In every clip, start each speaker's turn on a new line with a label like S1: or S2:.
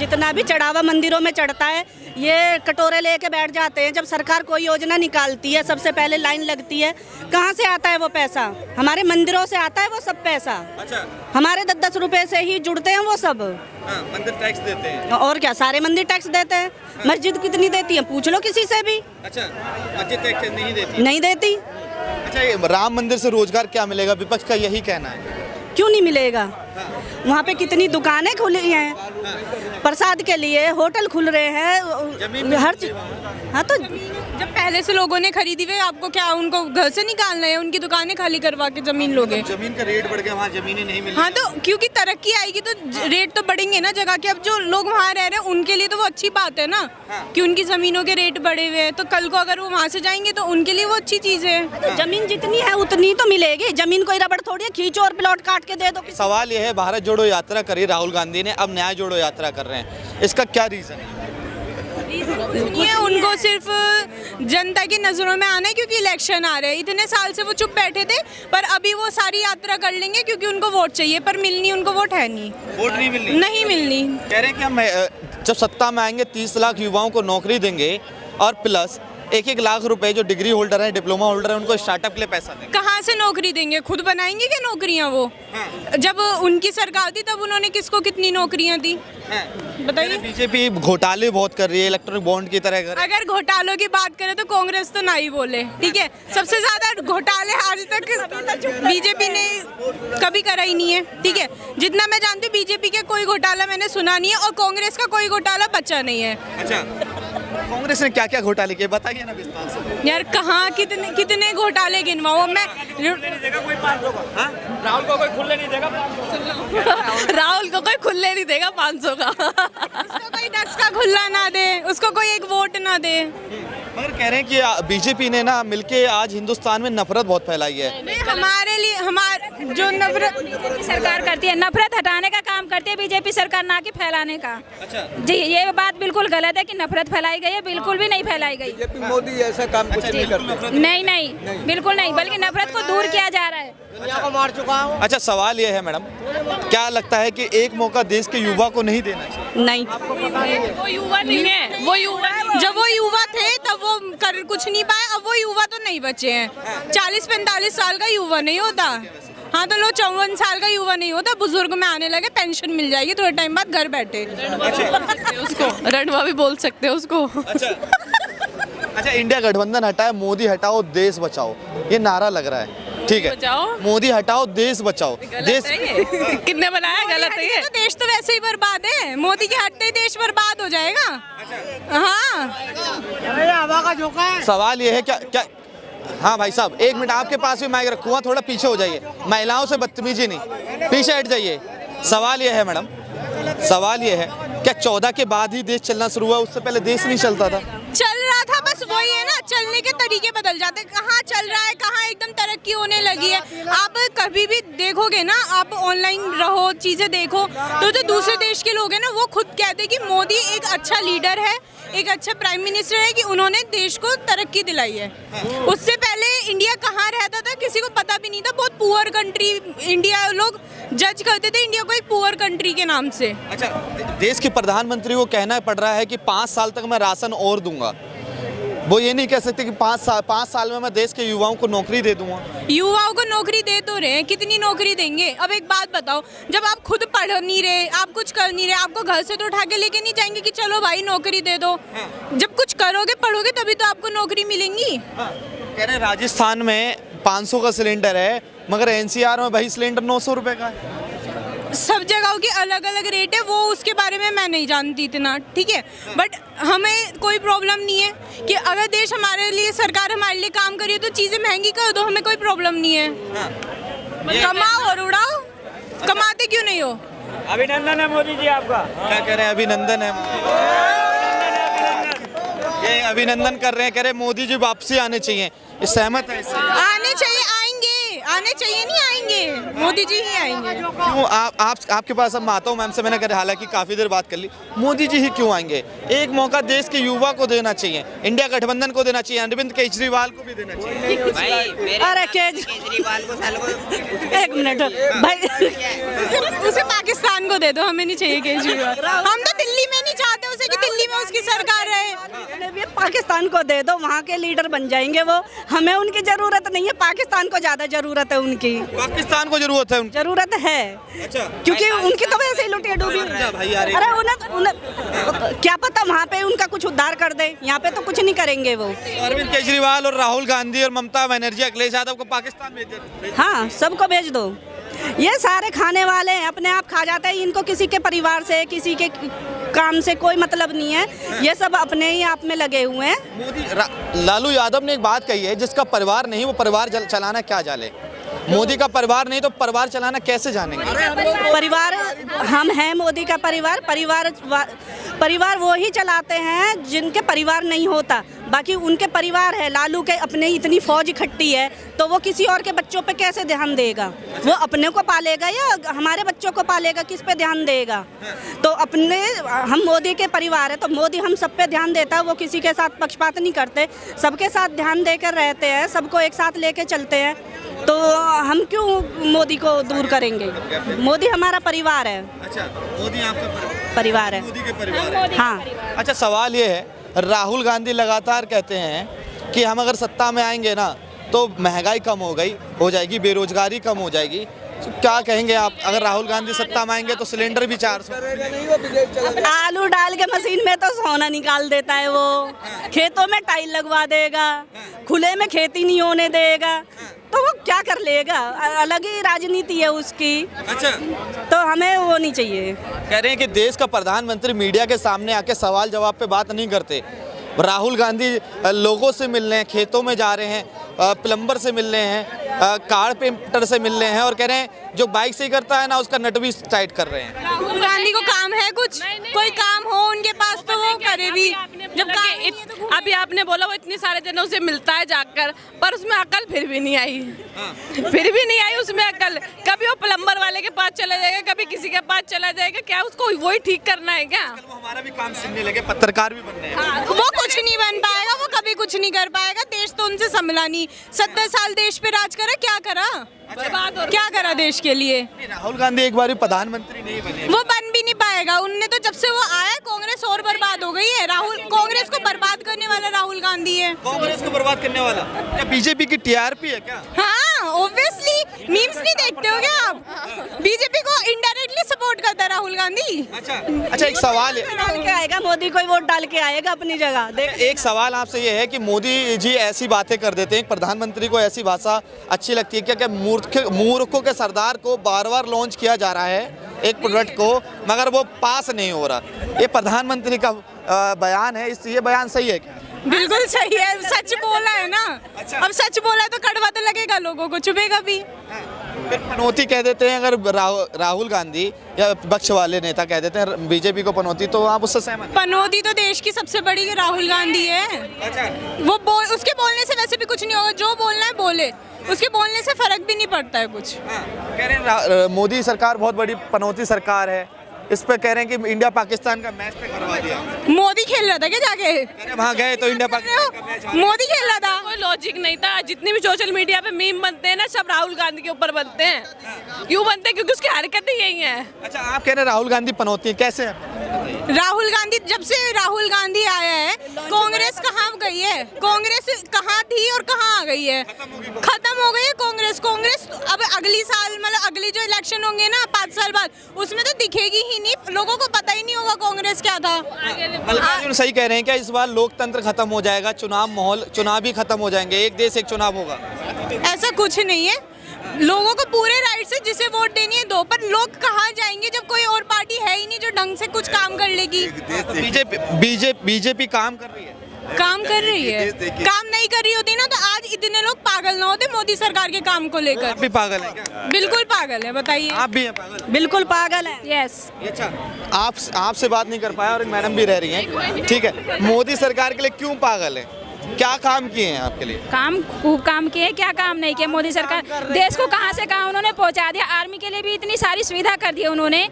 S1: जितना भी चढ़ावा मंदिरों में चढ़ता है ये कटोरे लेके बैठ जाते हैं। जब सरकार कोई योजना निकालती है सबसे पहले लाइन लगती है। कहाँ से आता है वो पैसा? हमारे मंदिरों से आता है वो सब पैसा।
S2: अच्छा,
S1: हमारे 10-10 रुपए से ही जुड़ते हैं वो सब।
S2: हाँ, मंदिर टैक्स देते हैं।
S1: और क्या, सारे मंदिर टैक्स देते हैं। मस्जिद कितनी देती है पूछ लो किसी से भी।
S2: अच्छा, मस्जिद टैक्स नहीं देती।
S1: नहीं देती।
S2: अच्छा, ये राम मंदिर से रोजगार क्या मिलेगा? विपक्ष का यही कहना है।
S1: क्यों नहीं मिलेगा? वहाँ पे कितनी दुकानें खुली हैं, प्रसाद के लिए होटल खुल रहे हैं, हर चीज। हाँ तो
S3: जब पहले से लोगों ने खरीदी हुई, आपको क्या उनको घर से निकालना है? उनकी दुकानें खाली करवा के जमीन लोगे?
S2: जमीन का रेट बढ़ गया, वहाँ जमीनें नहीं मिल।
S3: हाँ तो क्योंकि तरक्की आएगी तो रेट तो बढ़ेंगे ना जगह के। अब जो लोग वहाँ रह रहे हैं उनके लिए तो वो अच्छी बात है ना, कि उनकी जमीनों के रेट बढ़े हुए हैं। तो कल को अगर वो वहाँ से जाएंगे तो उनके लिए वो अच्छी चीज है।
S1: जमीन जितनी है उतनी तो मिलेगी। जमीन कोई रबड़ थोड़ी है, खींचो और प्लॉट काट के दे दो।
S2: सवाल यह है, भारत जोड़ो यात्रा करी राहुल गांधी ने, अब न्याय जोड़ो यात्रा कर रहे हैं, इसका क्या रीजन है?
S3: ये उनको सिर्फ जनता की नजरों में आना है क्योंकि इलेक्शन आ रहे हैं। इतने साल से वो चुप बैठे थे, पर अभी वो सारी यात्रा कर लेंगे क्योंकि उनको वोट चाहिए, पर मिलनी उनको वोट है नहीं।
S2: वोट नहीं मिलनी?
S3: नहीं मिलनी।
S2: कह रहे हैं कि हम जब सत्ता में आएंगे 30 लाख युवाओं को नौकरी देंगे और प्लस 1-1 लाख रुपए जो डिग्री होल्डर हैं, डिप्लोमा होल्डर हैं, उनको स्टार्टअप के लिए पैसा देंगे।
S3: कहाँ से नौकरी देंगे? खुद बनाएंगे क्या नौकरियाँ वो?
S2: हाँ।
S3: जब उनकी सरकार थी तब उन्होंने किसको कितनी नौकरियाँ दी?
S2: हाँ।
S3: बताइए।
S2: बीजेपी घोटाले बहुत कर रही है, इलेक्ट्रॉनिक बॉन्ड की तरह कर।
S3: अगर घोटालों की बात करें तो कांग्रेस तो ना ही बोले, ठीक है। सबसे ज्यादा घोटाले आज तक बीजेपी ने कभी करा ही नहीं है, ठीक है। जितना मैं जानती हूँ बीजेपी के कोई घोटाला मैंने सुना नहीं है और कांग्रेस का कोई घोटाला बचा नहीं है।
S2: अच्छा, कांग्रेस ने क्या क्या घोटाले किए बताइए ना विस्तार से।
S3: यार कहाँ कितने घोटाले गिनवाओ मैं।
S4: राहुल को कोई खुले नहीं देगा 500
S3: राहुल को कोई खुले नहीं देगा 500 का। उसको कोई 10 का खुला ना दे, उसको कोई एक वोट ना दे।
S2: मगर कह रहे हैं कि बीजेपी ने ना मिलके आज हिंदुस्तान में नफरत बहुत फैलाई है।
S3: हमारे लिए हमारे जो नफरत
S5: सरकार करती है, नफरत हटाने का काम करती है बीजेपी सरकार, ना कि फैलाने का।
S2: अच्छा।
S5: जी ये बात बिल्कुल गलत है कि नफरत फैलाई गई है, बिल्कुल भी नहीं फैलाई गई।
S6: बीजेपी मोदी ऐसा काम कुछ नहीं करते।
S5: नहीं, बिल्कुल नहीं, बल्कि नफरत को दूर किया जा रहा है।
S6: दुनिया को मार चुका हूँ।
S2: अच्छा, सवाल ये है मैडम, क्या लगता है कि एक मौका देश के युवा को नहीं देना चाहिए?
S1: नहीं,
S3: वो युवा नहीं है, वो युवा जब वो युवा थे तब वो कर कुछ नहीं पाए। अब वो युवा तो नहीं बचे हैं। 40-45 साल का युवा नहीं होता। हाँ तो लो 54 साल का युवा नहीं होता, बुजुर्ग में आने लगे, पेंशन मिल जाएगी थोड़े टाइम बाद, घर बैठे। उसको रणवा भी बोल सकते हैं उसको।
S2: अच्छा, इंडिया गठबंधन हटाए, मोदी हटाओ, देश बचाओ, ये नारा लग रहा है, ठीक है। मोदी हटाओ, देश बचाओ। देश
S3: कितने बनाया? गलत है ये। तो देश तो वैसे ही बर्बाद है, मोदी के हटते ही देश बर्बाद हो जाएगा। हाँ,
S6: हवा का झोंका है।
S2: सवाल ये है क्या हाँ भाई साहब, 1 मिनट, आपके पास भी माइक रखूंगा, थोड़ा पीछे हो जाइए। महिलाओं से बदतमीजी नहीं, पीछे हट जाइए। सवाल ये है मैडम, सवाल ये है क्या 14 के बाद ही देश चलना शुरू हुआ, उससे पहले देश नहीं चलता था?
S3: चल रहा था, बस वही है ना, चलने के तरीके बदल जाते। कहाँ चल रहा है, कहाँ एकदम तरक्की होने लगी है। आप कभी भी देखोगे ना, आप ऑनलाइन रहो, चीजें देखो, तो जो दूसरे देश के लोग हैं ना वो खुद कहते हैं कि मोदी एक अच्छा लीडर है, एक अच्छा प्राइम मिनिस्टर है, कि उन्होंने देश को तरक्की दिलाई है। उससे पहले इंडिया कहाँ रहता था किसी को पता भी नहीं था, बहुत पुअर कंट्री इंडिया, लोग जज करते थे इंडिया को एक पुअर कंट्री के नाम से।
S2: अच्छा, देश के प्रधानमंत्री को कहना पड़ रहा है कि 5 साल तक मैं राशन और दूंगा। वो ये नहीं कह सकते कि 5 साल में मैं देश के युवाओं को नौकरी दे दूंगा।
S3: युवाओं को नौकरी दे तो रहे हैं, कितनी नौकरी देंगे? अब एक बात बताओ, जब आप खुद पढ़ नहीं रहे, आप कुछ कर नहीं रहे, आपको घर से तो उठा के लेके नहीं जाएंगे कि चलो भाई नौकरी दे दो। जब कुछ करोगे, पढ़ोगे, तभी तो आपको नौकरी मिलेंगी।
S2: कह रहे राजस्थान में 500 का सिलेंडर है, मगर एनसीआर में वही सिलेंडर 900 रुपए का है।
S3: सब जगहों की अलग अलग रेट है, वो उसके बारे में मैं नहीं जानती इतना, ठीक है। बट हमें कोई प्रॉब्लम नहीं है कि अगर देश हमारे लिए, सरकार हमारे लिए काम करिए तो चीज़ें महंगी कर दो, हमें कोई प्रॉब्लम नहीं है। कमाओ और उड़ाओ, कमाते क्यों नहीं हो?
S4: अभिनंदन है मोदी जी आपका।
S2: क्या कह रहे हैं? अभिनंदन है, ये अभिनंदन कर रहे हैं, कह रहे मोदी जी वापसी आने चाहिए। सहमत है इससे?
S3: आने चाहिए, आएंगे आने चाहिए, नहीं आएंगे, मोदी जी ही आएंगे।
S2: क्यों आपके पास अब मैं आता हूँ, मैम से मैंने कहा हालांकि काफ़ी देर बात कर ली, मोदी जी ही क्यों आएंगे? एक मौका देश के युवा को देना चाहिए, इंडिया गठबंधन को देना चाहिए, अरविंद केजरीवाल को भी देना चाहिए।
S1: अरे केजरीवाल को एक मिनट भाई,
S3: उसे पाकिस्तान को दे दो, हमें नहीं चाहिए केजरीवाल। हम तो दिल्ली में नहीं चाहते उसे कि दिल्ली में उसकी सरकार रहे।
S1: पाकिस्तान को दे दो, वहाँ के लीडर बन जाएंगे वो, हमें उनकी जरूरत नहीं है, पाकिस्तान को ज्यादा जरूरत है उनकी।
S2: पाकिस्तान को जरूरत है उनकी?
S1: जरूरत है।
S2: अच्छा।
S1: क्योंकि उनकी तो वैसे ही लुटिया डूबी। अरे उन्हें क्या पता वहाँ पे उनका कुछ उद्धार कर दे, यहाँ पे तो कुछ नहीं करेंगे वो।
S2: अरविंद केजरीवाल और राहुल गांधी और ममता बनर्जी, अखिलेश यादव को पाकिस्तान भेज दे।
S1: हाँ, सबको भेज दो। ये सारे खाने वाले हैं, अपने आप खा जाते हैं, इनको किसी के परिवार से, किसी के काम से कोई मतलब नहीं है, ये सब अपने ही आप में लगे हुए हैं।
S2: मोदी लालू यादव ने एक बात कही है, जिसका परिवार नहीं वो परिवार चलाना क्या जाने। मोदी का परिवार नहीं तो परिवार चलाना कैसे जानेंगे?
S1: परिवार हम हैं, मोदी का परिवार वो ही चलाते हैं जिनके परिवार नहीं होता, बाकी उनके परिवार है। लालू के अपने इतनी फौज इकट्ठी है तो वो किसी और के बच्चों पे कैसे ध्यान देगा? वो अपने को पालेगा या हमारे बच्चों को पालेगा? किस पे ध्यान देगा? तो अपने हम मोदी के परिवार है तो मोदी हम सब पे ध्यान देता है, वो किसी के साथ पक्षपात नहीं करते, सबके साथ ध्यान देकर रहते हैं, सबको एक साथ लेके चलते हैं। तो हम क्यों मोदी को दूर करेंगे? मोदी हमारा परिवार है।
S2: अच्छा, मोदी आपका
S1: परिवार है,
S2: मोदी के परिवार है।
S1: हाँ।
S2: अच्छा, सवाल ये है, राहुल गांधी लगातार कहते हैं कि हम अगर सत्ता में आएंगे ना तो महंगाई कम हो जाएगी, बेरोजगारी कम हो जाएगी। तो क्या कहेंगे आप, अगर राहुल गांधी सत्ता में आएंगे तो सिलेंडर भी 400?
S1: आलू डाल के मशीन में तो सोना निकाल देता है वो, खेतों में टाइल लगवा देगा, खुले में खेती नहीं होने देगा, तो वो क्या कर लेगा? अलग ही राजनीति है उसकी।
S2: अच्छा,
S1: तो हमें वो नहीं चाहिए।
S2: कह रहे हैं कि देश का प्रधानमंत्री मीडिया के सामने आके सवाल जवाब पे बात नहीं करते। राहुल गांधी लोगों से मिल रहे हैं, खेतों में जा रहे हैं, प्लम्बर से मिल रहे हैं, कारपेंटर से मिल रहे हैं और कह रहे हैं जो बाइक से ही करता है ना उसका नट भी टाइट कर रहे हैं।
S3: राहुल गांधी को काम है कुछ? कोई काम हो उनके पास तो वो करे भी। जब
S5: अभी आपने बोला वो इतने सारे जनों से मिलता है जाकर, पर उसमें अकल फिर भी नहीं आई, फिर भी नहीं आई उसमें अकल। कभी वो प्लम्बर वाले के पास चला जाएगा, कभी किसी के पास चला जाएगा, क्या उसको वही ठीक करना है क्या?
S2: वो हमारा भी काम सुनने लगे, पत्रकार भी बनने हैं।
S3: वो कुछ नहीं बन पाएगा, वो कभी कुछ नहीं कर पाएगा। देश तो उनसे संभला नहीं, 70 साल देश पे राज करा, क्या करा? क्या करा देश के लिए?
S2: राहुल गांधी एक बार भी प्रधानमंत्री नहीं बने।
S3: वो बन भी नहीं पाएगा, उनने तो जब से वो आया कांग्रेस और बर्बाद हो गई है। राहुल कांग्रेस को बर्बाद करने वाला राहुल गांधी है।
S2: कांग्रेस को बर्बाद करने वाला क्या बीजेपी की टीआरपी है क्या?
S3: हाँ, ऑब्वियसली। मीम्स नहीं देखते हो क्या आप? बीजेपी को इनडायरेक्टली सपोर्ट करता है राहुल गांधी।
S2: अच्छा, एक सवाल है,
S1: डाल के आएगा मोदी, कोई वोट डाल के आएगा अपनी जगह। देख,
S2: एक सवाल आपसे ये है कि मोदी जी ऐसी बातें कर देते हैं, प्रधानमंत्री को ऐसी भाषा अच्छी लगती है क्या? मूर्खों के सरदार को बार बार लॉन्च किया जा रहा है एक प्रोडक्ट को, मगर वो पास नहीं हो रहा। ये प्रधानमंत्री का बयान है, ये बयान सही है क्या?
S3: बिल्कुल सही है, सच बोला है ना।
S2: अच्छा।
S3: अब सच बोला है तो कड़वा तो लगेगा, लोगों को चुभेगा भी।
S2: फिर पनौती कह देते हैं, अगर राहुल गांधी या विपक्ष वाले नेता कह देते हैं बीजेपी को पनौती, तो आप उससे सहमत?
S3: पनौती तो देश की सबसे बड़ी राहुल गांधी है।
S2: अच्छा।
S3: वो उसके बोलने से वैसे भी कुछ नहीं होगा, जो बोलना है बोले, उसके बोलने से फर्क भी नहीं पड़ता है कुछ।
S2: कह रहे हैं मोदी सरकार बहुत बड़ी पनौती सरकार है, इस पे कह रहे हैं कि इंडिया पाकिस्तान का मैच तक करवा दिया।
S3: मोदी खेल रहा था क्या जाके?
S2: अरे वहाँ गए तो इंडिया पाकिस्तान का मैच
S3: मोदी खेल रहा था।
S5: कोई लॉजिक नहीं था। जितने भी सोशल मीडिया पे मीम बनते हैं ना, सब राहुल गांधी के ऊपर बनते हैं। क्यों बनते हैं? क्योंकि उसकी हरकतें यही हैं।
S2: अच्छा, आप कह रहे हैं राहुल गांधी पनौती है, कैसे है?
S3: राहुल गांधी, जब से राहुल गांधी आया है कांग्रेस कहाँ गई है? कांग्रेस कहाँ थी और कहाँ आ गई है? खत्म हो गई है कांग्रेस। कांग्रेस अब अगली साल, मतलब अगली जो इलेक्शन होंगे ना 5 साल बाद, उसमें तो दिखेगी ही नहीं, लोगों को पता ही नहीं होगा कांग्रेस क्या था।
S2: मल्लिकार्जुन सही कह रहे हैं क्या? इस बार लोकतंत्र खत्म हो जाएगा, चुनाव भी खत्म हो जाएंगे, एक देश एक चुनाव होगा?
S3: ऐसा कुछ नहीं है, लोगों को पूरे राइट से जिसे वोट देनी है दो, पर लोग कहाँ जाएंगे जब कोई और पार्टी है ही नहीं जो ढंग से कुछ काम कर लेगी।
S2: बीजेपी काम कर रही है,
S3: काम कर रही है। काम नहीं कर रही होती ना तो आज इतने लोग पागल ना होते मोदी सरकार के काम को लेकर।
S2: आप भी पागल हैं क्या?
S3: बिल्कुल पागल है, बताइए।
S2: आप भी हैं पागल?
S1: बिल्कुल पागल है।
S5: यस।
S2: अच्छा, आपसे बात नहीं कर पाया और एक मैडम भी रह रही हैं, ठीक है। मोदी सरकार के लिए क्यों पागल है? क्या काम किए हैं आपके लिए?
S7: काम खूब काम किए, क्या काम नहीं किया मोदी सरकार। देश को कहाँ से कहाँ उन्होंने पहुंचा दिया। आर्मी के लिए भी इतनी सारी सुविधा कर दी है उन्होंने,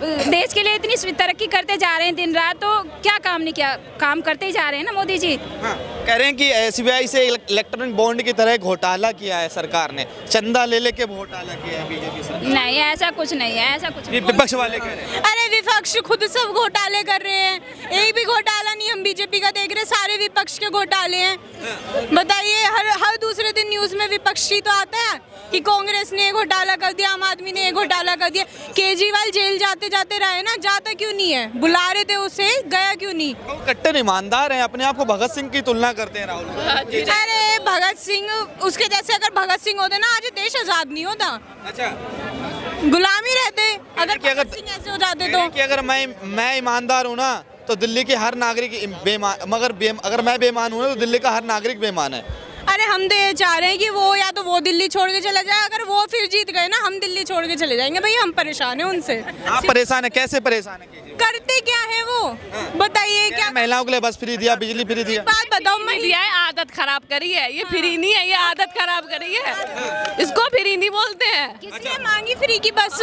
S7: देश के लिए इतनी तरक्की करते जा रहे हैं दिन रात, तो क्या काम नहीं किया, काम करते ही जा रहे हैं ना मोदी जी।
S2: हाँ, कह रहे हैं कि SBI से इलेक्ट्रॉनिक बॉन्ड की तरह घोटाला किया है सरकार ने, चंदा ले लेके घोटाला किया है बीजेपी सरकार।
S7: नहीं, ऐसा कुछ नहीं है, ऐसा कुछ
S2: ये विपक्ष वाले कह रहे हैं।
S3: अरे विपक्ष खुद सब घोटाले कर रहे हैं, एक भी घोटाला नहीं हम बीजेपी का देख रहे, सारे विपक्ष के घोटाले हैं। बताइए, हर दूसरे दिन न्यूज में विपक्षी तो आता है कि कांग्रेस ने घोटाला कर दिया, आम आदमी ने घोटाला कर दिया। केजरीवाल जेल जाते जाते रहे ना, जाता क्यों नहीं है? बुला रहे थे उसे, गया क्यों नहीं?
S2: वो कट्टर ईमानदार हैं, अपने आप को भगत सिंह की तुलना करते हैं राहुल गांधी।
S3: अरे भगत सिंह, उसके जैसे अगर भगत सिंह होते ना, आज देश आजाद नहीं होता,
S2: अच्छा,
S3: गुलामी रहते। अगर
S2: कि
S3: भगत सिंह ऐसे हो जाते तो
S2: कि अगर मैं ईमानदार हूँ ना, तो दिल्ली के हर नागरिक बेईमान, अगर मैं बेईमान हूँ ना, तो दिल्ली का हर नागरिक बेईमान है।
S3: अरे हम तो ये चाह रहे हैं कि वो या तो वो दिल्ली छोड़ के चला जाए, अगर वो फिर जीत गए ना, हम दिल्ली छोड़ के चले जाएंगे। भाई हम परेशान हैं उनसे।
S2: आप परेशान है? कैसे परेशान है?
S3: करते क्या है वो, बताइए क्या?
S2: महिलाओं के लिए बस फ्री दिया, बिजली फ्री दिया।
S3: बात बताओ,
S5: दिया है, आदत खराब करी है, ये फ्री नहीं है, ये आदत खराब करी है, इसको फ्री नहीं बोलते हैं।
S3: किसने मांगी फ्री की बस?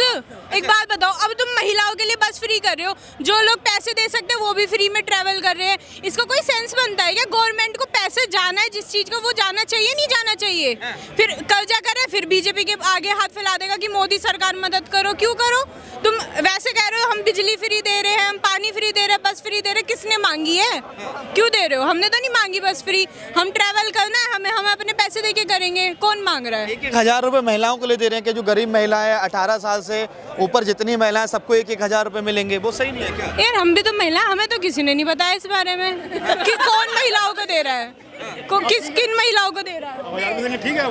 S3: एक बात बताओ, अब तुम महिलाओं के लिए बस फ्री कर रहे हो, जो लोग पैसे दे सकते हैं वो भी फ्री में ट्रैवल कर रहे हैं, इसका कोई सेंस बनता है क्या? गवर्नमेंट को पैसे जाना है जिस चीज को, वो जाना चाहिए, नहीं जाना चाहिए? फिर कर्जा करे, फिर बीजेपी के आगे हाथ फैला देगा कि मोदी सरकार मदद करो। क्यों करो? तुम वैसे कह रहे हो हम बिजली फ्री दे रहे हैं, हम पानी फ्री दे रहे हैं, बस फ्री दे रहे हैं, किसने मांगी है? क्यों दे रहे हो? हमने तो नहीं मांगी बस फ्री, हम ट्रैवल करना है, हम अपने पैसे देके करेंगे, कौन मांग रहा है?
S2: 1,000 रुपए महिलाओं को ले दे रहे हैं कि जो गरीब महिला है, 18 साल से ऊपर जितनी महिलाएं, सबको 1,000 रुपए मिलेंगे, वो सही नहीं है क्या?
S3: यार हम भी तो महिला, हमें तो किसी ने नहीं बताया इस बारे में कि कौन महिलाओं को दे रहा है, किन महिलाओं को दे रहा है।
S8: ठीक है,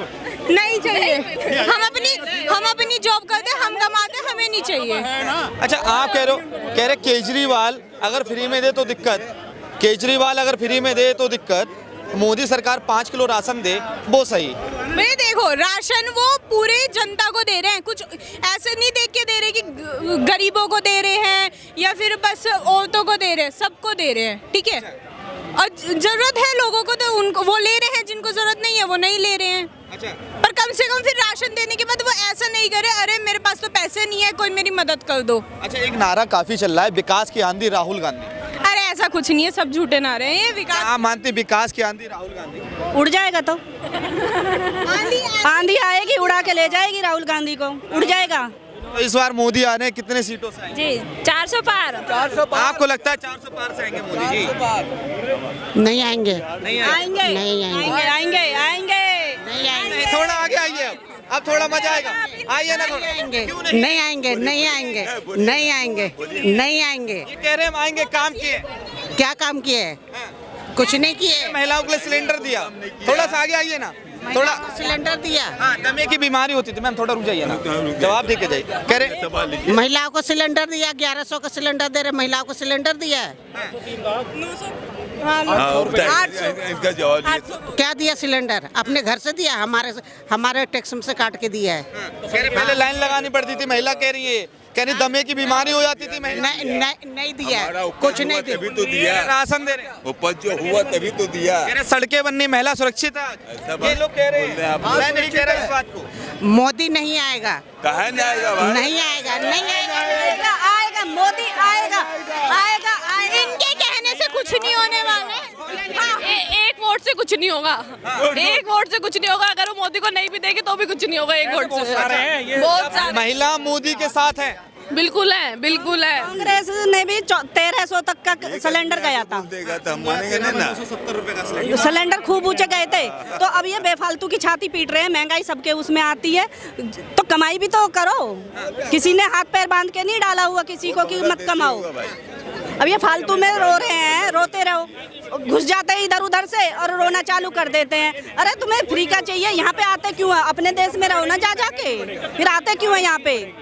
S3: नहीं चाहिए, हम अपनी जॉब करते, हम कमाते, हमें नहीं चाहिए।
S2: अच्छा, आप कह रहे केजरीवाल अगर फ्री में दे तो दिक्कत, केजरीवाल अगर फ्री में दे तो दिक्कत, मोदी सरकार 5 किलो राशन दे वो सही।
S3: भाई देखो, राशन वो पूरे जनता को दे रहे हैं, कुछ ऐसे नहीं देख के दे रहे कि गरीबों को दे रहे हैं या फिर बस औरतों को दे रहे हैं, सबको दे रहे हैं, ठीक है? और जरूरत है लोगों को तो उनको वो ले रहे हैं, जिनको जरूरत नहीं है वो नहीं ले रहे हैं।
S2: अच्छा,
S3: पर कम से कम फिर राशन देने के बाद वो ऐसा नहीं करे, अरे मेरे पास तो पैसे नहीं है, कोई मेरी मदद कर दो।
S2: अच्छा, एक नारा काफी चल रहा है, विकास की आंधी राहुल गांधी।
S3: अरे ऐसा कुछ नहीं है, सब झूठे नारे हैं। ये विकास
S2: आप मानते विकास की आंधी राहुल गांधी?
S1: उड़ जाएगा तो आंधी आएगी, उड़ा के ले जाएगी राहुल गांधी को, उड़ जाएगा।
S2: तो इस बार मोदी आ रहे हैं, कितने सीटों से आएंगे?
S7: जी 400 पार।
S6: 400 पार।
S2: आपको लगता है 400 पार से आएंगे मोदी जी?
S6: 400 पार।
S9: नहीं आएंगे,
S2: नहीं
S1: आएंगे
S9: नहीं आएंगे,
S1: आएंगे आएंगे
S9: नहीं आएंगे,
S2: नहीं, थोड़ा आगे आइए, अब थोड़ा मजा आएगा, आइए ना थोड़ा। क्यों नहीं?
S9: नहीं आएंगे, नहीं आएंगे, नहीं आएंगे, नहीं आएंगे।
S2: ये कह रहे हैं हम आएंगे, काम किए?
S9: क्या काम किए? कुछ नहीं किए।
S2: महिलाओं के लिए सिलेंडर दिया, थोड़ा सा आगे आइए ना, थोड़ा
S9: सिलेंडर दिया।
S2: हाँ, दमे की बीमारी होती थी मैम, थोड़ा रुक जाइए ना, जवाब दे के जाइए। कह रहे
S9: महिलाओं को सिलेंडर दिया, 1100 का सिलेंडर दे रहे, महिलाओं को सिलेंडर दिया है।
S3: 800
S9: क्या दिया सिलेंडर? अपने घर से दिया, हमारे टैक्स में से काट के दिया है।
S2: कह रहे पहले लाइन लगानी पड़ती थी, महिला कह रही है, कह रही दमे की बीमारी हो जाती थी महिला।
S9: नहीं दिया, कुछ नहीं दिया।
S8: तभी तो दिया,
S2: राशन दे रहे,
S8: उपज जो हुआ तभी तो दिया।
S2: कह रहे सड़कें बननी, महिला सुरक्षित है, ये लोग कह रहे हैं। मैं नहीं कह रहा इस बात को।
S9: मोदी नहीं आएगा,
S8: कहाँ नहीं आएगा भाई?
S9: नहीं आएगा, नहीं आएगा।
S1: आएगा मोदी, आएगा आएगा आएगा।
S3: इनके कहने से कुछ नहीं होने वाला है।
S5: एक वोट से कुछ नहीं होगा, एक वोट से कुछ नहीं होगा, अगर वो मोदी को नहीं भी देंगे तो भी कुछ नहीं होगा एक वोट से। बहुत सारे
S2: महिला मोदी के साथ है,
S5: बिल्कुल है, बिल्कुल है।
S1: कांग्रेस ने भी 1300 तक का सिलेंडर गया था,
S8: देगा तो हम मानेंगे नहीं ना।
S2: 270 रुपए का
S1: सिलेंडर खूब ऊंचे गए थे। तो अब ये बेफालतू की छाती पीट रहे हैं, महंगाई सबके उसमें आती है, तो कमाई भी तो करो। किसी ने हाथ पैर बांध के नहीं डाला हुआ किसी को कि मत कमाओ। अब ये फालतू में रो रहे हैं, रोते रहो, घुस जाते हैं इधर उधर से और रोना चालू कर देते हैं। अरे तुम्हें फ्री का चाहिए, यहाँ पे आते क्यों है? अपने देश में रहो ना जा जाके, फिर आते क्यों है यहाँ पे?